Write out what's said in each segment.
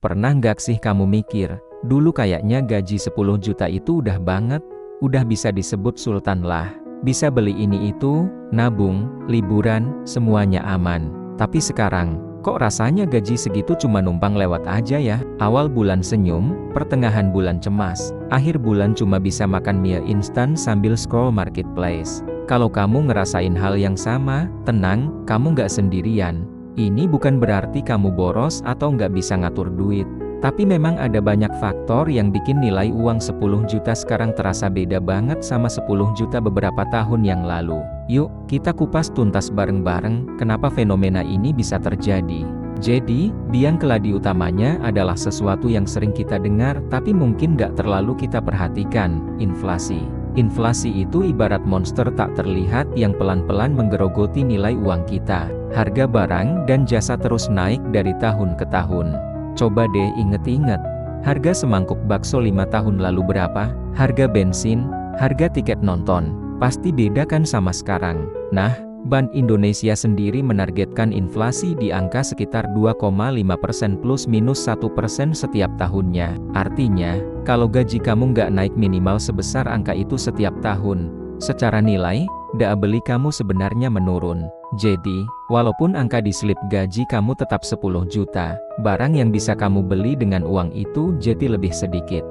Pernah nggak sih kamu mikir, dulu kayaknya gaji 10 juta itu udah banget, udah bisa disebut sultan lah. Bisa beli ini itu, nabung, liburan, semuanya aman. Tapi sekarang, kok rasanya gaji segitu cuma numpang lewat aja ya? Awal bulan senyum, pertengahan bulan cemas, akhir bulan cuma bisa makan mie instan sambil scroll marketplace. Kalau kamu ngerasain hal yang sama, tenang, kamu nggak sendirian. Ini bukan berarti kamu boros atau nggak bisa ngatur duit. Tapi memang ada banyak faktor yang bikin nilai uang 10 juta sekarang terasa beda banget sama 10 juta beberapa tahun yang lalu. Yuk, kita kupas tuntas bareng-bareng, kenapa fenomena ini bisa terjadi. Jadi, biang keladi utamanya adalah sesuatu yang sering kita dengar tapi mungkin nggak terlalu kita perhatikan, inflasi. Inflasi itu ibarat monster tak terlihat yang pelan-pelan menggerogoti nilai uang kita. Harga barang dan jasa terus naik dari tahun ke tahun. Coba deh inget-inget, harga semangkuk bakso 5 tahun lalu berapa? Harga bensin, harga tiket nonton, pasti beda kan sama sekarang. Nah, Bank Indonesia sendiri menargetkan inflasi di angka sekitar 2,5% plus minus 1% setiap tahunnya. Artinya, kalau gaji kamu nggak naik minimal sebesar angka itu setiap tahun, secara nilai, daya beli kamu sebenarnya menurun. Jadi, walaupun angka di slip gaji kamu tetap 10 juta, barang yang bisa kamu beli dengan uang itu jadi lebih sedikit.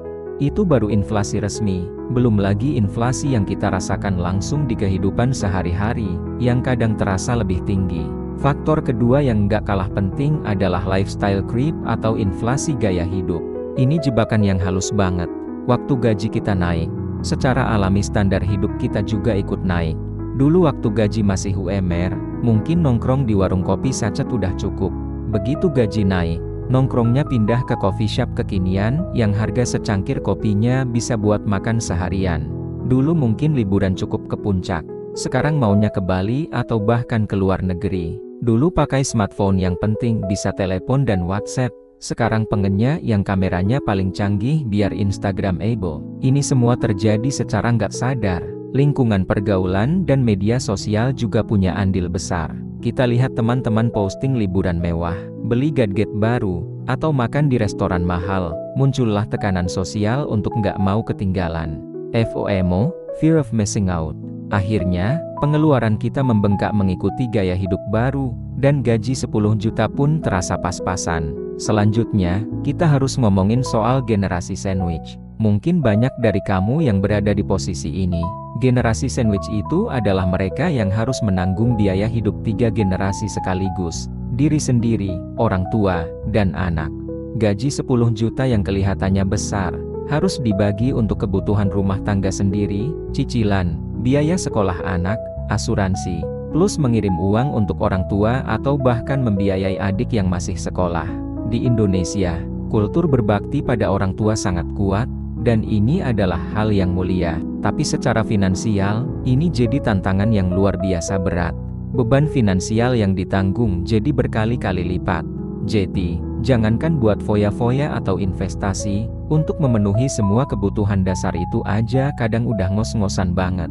Itu baru inflasi resmi, belum lagi inflasi yang kita rasakan langsung di kehidupan sehari-hari, yang kadang terasa lebih tinggi. Faktor kedua yang nggak kalah penting adalah lifestyle creep atau inflasi gaya hidup. Ini jebakan yang halus banget. Waktu gaji kita naik, secara alami standar hidup kita juga ikut naik. Dulu waktu gaji masih UMR, mungkin nongkrong di warung kopi saja udah cukup. Begitu gaji naik, nongkrongnya pindah ke coffee shop kekinian, yang harga secangkir kopinya bisa buat makan seharian. Dulu mungkin liburan cukup ke puncak, sekarang maunya ke Bali atau bahkan ke luar negeri. Dulu pakai smartphone yang penting bisa telepon dan WhatsApp, sekarang pengennya yang kameranya paling canggih biar Instagramable. Ini semua terjadi secara nggak sadar. Lingkungan pergaulan dan media sosial juga punya andil besar. Kita lihat teman-teman posting liburan mewah, beli gadget baru, atau makan di restoran mahal, muncullah tekanan sosial untuk nggak mau ketinggalan. FOMO, fear of missing out. Akhirnya, pengeluaran kita membengkak mengikuti gaya hidup baru, dan gaji 10 juta pun terasa pas-pasan. Selanjutnya, kita harus ngomongin soal generasi sandwich. Mungkin banyak dari kamu yang berada di posisi ini. Generasi sandwich itu adalah mereka yang harus menanggung biaya hidup 3 generasi sekaligus. Diri sendiri, orang tua, dan anak. Gaji 10 juta yang kelihatannya besar, harus dibagi untuk kebutuhan rumah tangga sendiri, cicilan, biaya sekolah anak, asuransi, plus mengirim uang untuk orang tua atau bahkan membiayai adik yang masih sekolah. Di Indonesia, kultur berbakti pada orang tua sangat kuat, dan ini adalah hal yang mulia. Tapi secara finansial, ini jadi tantangan yang luar biasa berat. Beban finansial yang ditanggung jadi berkali-kali lipat. Jadi, jangankan buat foya-foya atau investasi, untuk memenuhi semua kebutuhan dasar itu aja kadang udah ngos-ngosan banget.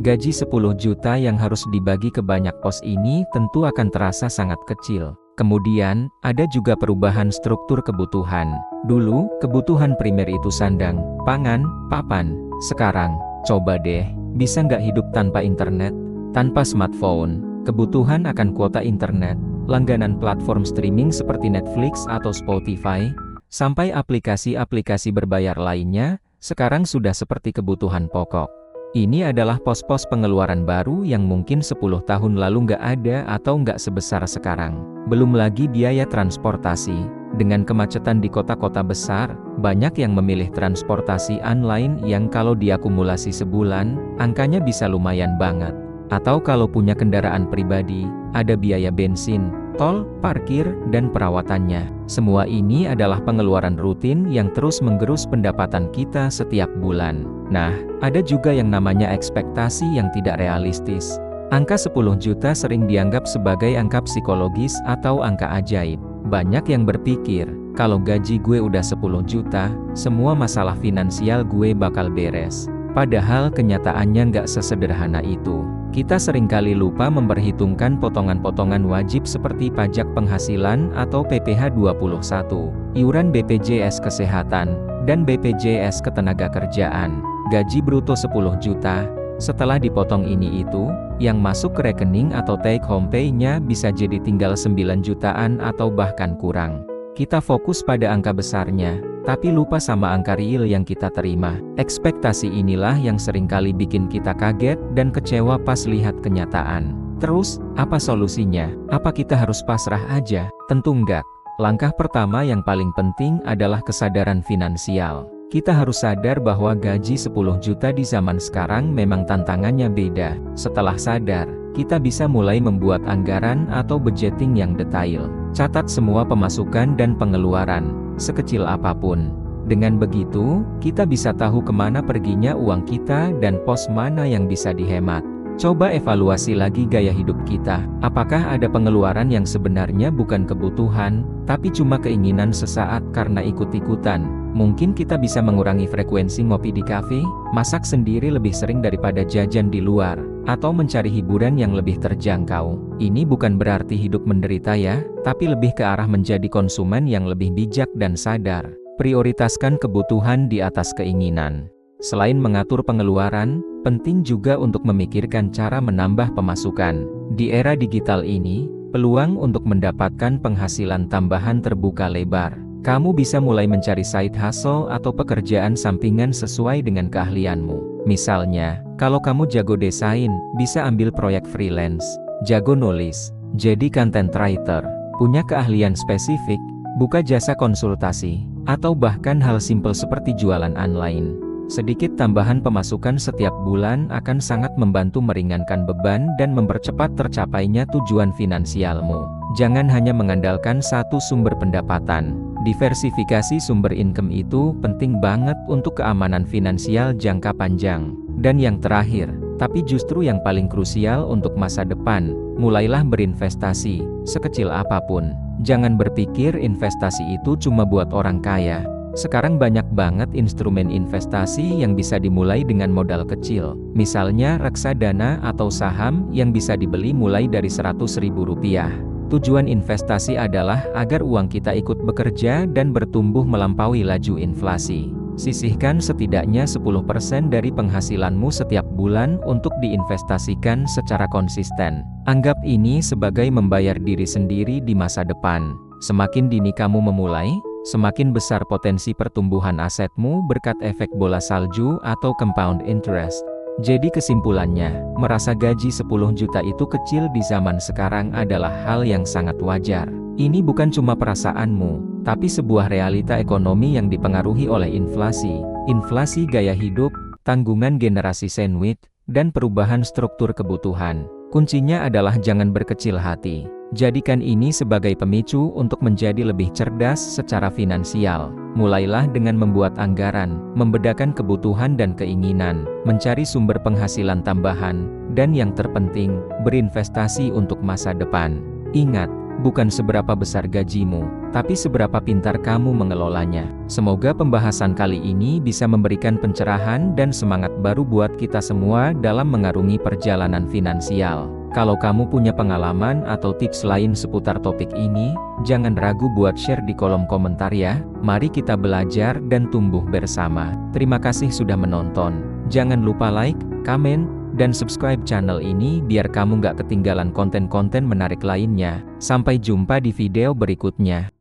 Gaji 10 juta yang harus dibagi ke banyak pos ini tentu akan terasa sangat kecil. Kemudian, ada juga perubahan struktur kebutuhan. Dulu, kebutuhan primer itu sandang, pangan, papan. Sekarang, coba deh, bisa nggak hidup tanpa internet? Tanpa smartphone, kebutuhan akan kuota internet, langganan platform streaming seperti Netflix atau Spotify, sampai aplikasi-aplikasi berbayar lainnya, sekarang sudah seperti kebutuhan pokok. Ini adalah pos-pos pengeluaran baru yang mungkin 10 tahun lalu nggak ada atau nggak sebesar sekarang. Belum lagi biaya transportasi. Dengan kemacetan di kota-kota besar, banyak yang memilih transportasi online yang kalau diakumulasi sebulan, angkanya bisa lumayan banget. Atau kalau punya kendaraan pribadi, ada biaya bensin, tol, parkir, dan perawatannya. Semua ini adalah pengeluaran rutin yang terus menggerus pendapatan kita setiap bulan. Nah, ada juga yang namanya ekspektasi yang tidak realistis. Angka 10 juta sering dianggap sebagai angka psikologis atau angka ajaib. Banyak yang berpikir, kalau gaji gue udah 10 juta, semua masalah finansial gue bakal beres. Padahal kenyataannya nggak sesederhana itu. Kita seringkali lupa memperhitungkan potongan-potongan wajib seperti pajak penghasilan atau PPh 21, iuran BPJS Kesehatan, dan BPJS Ketenagakerjaan. Gaji bruto 10 juta, setelah dipotong ini itu, yang masuk ke rekening atau take home pay-nya bisa jadi tinggal 9 jutaan atau bahkan kurang. Kita fokus pada angka besarnya, tapi lupa sama angka real yang kita terima. Ekspektasi inilah yang seringkali bikin kita kaget dan kecewa pas lihat kenyataan. Terus, apa solusinya? Apa kita harus pasrah aja? Tentu enggak. Langkah pertama yang paling penting adalah kesadaran finansial. Kita harus sadar bahwa gaji 10 juta di zaman sekarang memang tantangannya beda. Setelah sadar, kita bisa mulai membuat anggaran atau budgeting yang detail. Catat semua pemasukan dan pengeluaran, sekecil apapun. Dengan begitu, kita bisa tahu kemana perginya uang kita dan pos mana yang bisa dihemat. Coba evaluasi lagi gaya hidup kita. Apakah ada pengeluaran yang sebenarnya bukan kebutuhan, tapi cuma keinginan sesaat karena ikut-ikutan? Mungkin kita bisa mengurangi frekuensi ngopi di kafe, masak sendiri lebih sering daripada jajan di luar, atau mencari hiburan yang lebih terjangkau. Ini bukan berarti hidup menderita ya, tapi lebih ke arah menjadi konsumen yang lebih bijak dan sadar. Prioritaskan kebutuhan di atas keinginan. Selain mengatur pengeluaran, penting juga untuk memikirkan cara menambah pemasukan. Di era digital ini, peluang untuk mendapatkan penghasilan tambahan terbuka lebar. Kamu bisa mulai mencari side hustle atau pekerjaan sampingan sesuai dengan keahlianmu. Misalnya, kalau kamu jago desain, bisa ambil proyek freelance. Jago nulis, jadi content writer. Punya keahlian spesifik, buka jasa konsultasi, atau bahkan hal simpel seperti jualan online. Sedikit tambahan pemasukan setiap bulan akan sangat membantu meringankan beban dan mempercepat tercapainya tujuan finansialmu. Jangan hanya mengandalkan satu sumber pendapatan. Diversifikasi sumber income itu penting banget untuk keamanan finansial jangka panjang. Dan yang terakhir, tapi justru yang paling krusial untuk masa depan, mulailah berinvestasi, sekecil apapun. Jangan berpikir investasi itu cuma buat orang kaya. Sekarang banyak banget instrumen investasi yang bisa dimulai dengan modal kecil. Misalnya reksadana atau saham yang bisa dibeli mulai dari Rp100.000. Tujuan investasi adalah agar uang kita ikut bekerja dan bertumbuh melampaui laju inflasi. Sisihkan setidaknya 10% dari penghasilanmu setiap bulan untuk diinvestasikan secara konsisten. Anggap ini sebagai membayar diri sendiri di masa depan. Semakin dini kamu memulai, semakin besar potensi pertumbuhan asetmu berkat efek bola salju atau compound interest. Jadi kesimpulannya, merasa gaji 10 juta itu kecil di zaman sekarang adalah hal yang sangat wajar. Ini bukan cuma perasaanmu, tapi sebuah realita ekonomi yang dipengaruhi oleh inflasi gaya hidup, tanggungan generasi sandwich, dan perubahan struktur kebutuhan. Kuncinya adalah jangan berkecil hati. Jadikan ini sebagai pemicu untuk menjadi lebih cerdas secara finansial. Mulailah dengan membuat anggaran, membedakan kebutuhan dan keinginan, mencari sumber penghasilan tambahan, dan yang terpenting, berinvestasi untuk masa depan. Ingat, bukan seberapa besar gajimu, tapi seberapa pintar kamu mengelolanya. Semoga pembahasan kali ini bisa memberikan pencerahan dan semangat baru buat kita semua dalam mengarungi perjalanan finansial. Kalau kamu punya pengalaman atau tips lain seputar topik ini, jangan ragu buat share di kolom komentar ya. Mari kita belajar dan tumbuh bersama. Terima kasih sudah menonton. Jangan lupa like, komen, dan subscribe channel ini biar kamu nggak ketinggalan konten-konten menarik lainnya. Sampai jumpa di video berikutnya.